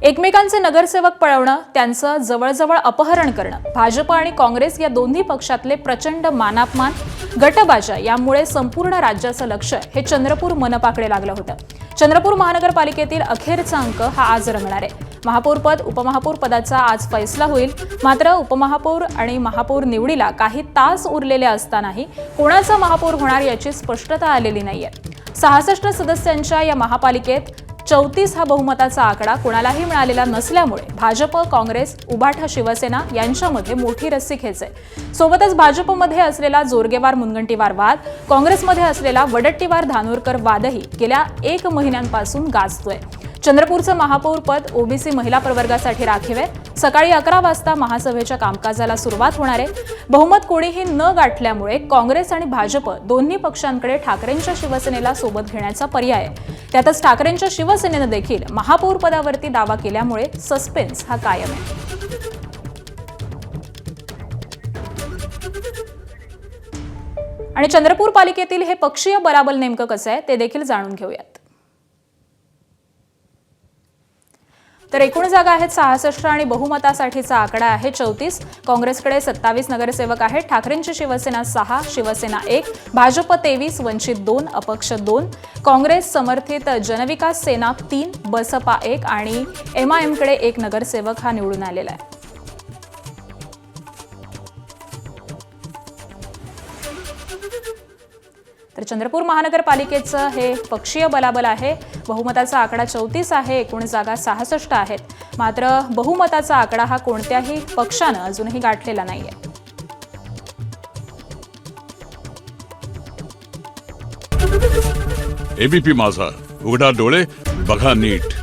एकमेकांचे नगरसेवक पळवणं, त्यांचं जवळजवळ अपहरण करणं, भाजप आणि काँग्रेस या दोन्ही पक्षातले प्रचंड मानापमान, गटबाजा यामुळे संपूर्ण राज्याचं लक्ष हे चंद्रपूर मनपाकडे लागलं होतं. चंद्रपूर महानगरपालिकेतील अखेरचा अंक हा आज रंगणार आहे. महापौरपद, उपमहापौर पदाचा आज फैसला होईल. मात्र उपमहापौर आणि महापौर निवडीला काही तास उरलेले असतानाही कोणाचा महापौर होणार याची स्पष्टता आलेली नाहीये. 66 सदस्यांच्या या महापालिकेत 34 हा बहुमताचा आकडा कोणालाही मिळालेला नसल्यामुळे भाजप, काँग्रेस, उभाठा शिवसेना यांच्यामध्ये मोठी रस्सीखेच आहे. सोबतच भाजपमध्ये असलेला जोरगेवार मुनगंटीवार वाद, काँग्रेसमध्ये असलेला वडट्टीवार धानोरकर वादही गेल्या 1 महिन्यांपासून गाजतोय. चंद्रपूरचं महापौर पद ओबीसी महिला प्रवर्गासाठी राखीव आहे. सकाळी 11 वाजता महासभेच्या कामकाजाला सुरुवात होणार आहे. बहुमत कोणीही न गाठल्यामुळे काँग्रेस आणि भाजप दोन्ही पक्षांकडे ठाकरेंच्या शिवसेनेला सोबत घेण्याचा पर्याय आहे. त्यातच ठाकरेंच्या शिवसेनेनं देखील महापौर पदावरती दावा केल्यामुळे सस्पेन्स हा कायम आहे. आणि चंद्रपूर पालिकेतील हे पक्षीय बलाबल नेमकं कसं आहे ते देखील जाणून घेऊयात. तर एकूण जागा आहेत 66 आणि बहुमतासाठीचा आकडा आहे 34. काँग्रेसकडे 27 नगरसेवक आहेत. ठाकरेंची शिवसेना 6, शिवसेना 1, भाजप 23, वंचित 2, अपक्ष 2, काँग्रेस समर्थित जनविकास सेना 3, बसपा 1 आणि एमआयएमकडे 1 नगरसेवक हा निवडून आलेला आहे. तर चंद्रपूर महानगरपालिकेचं हे पक्षीय बलाबल आहे. बहुमताचा आकडा 34 आहे, एकूण जागा 66 आहेत. मात्र बहुमताचा आकडा हा कोणत्याही पक्षानं अजूनही गाठलेला नाहीये. एबीपी माझा, उघडा डोळे बघा नीट.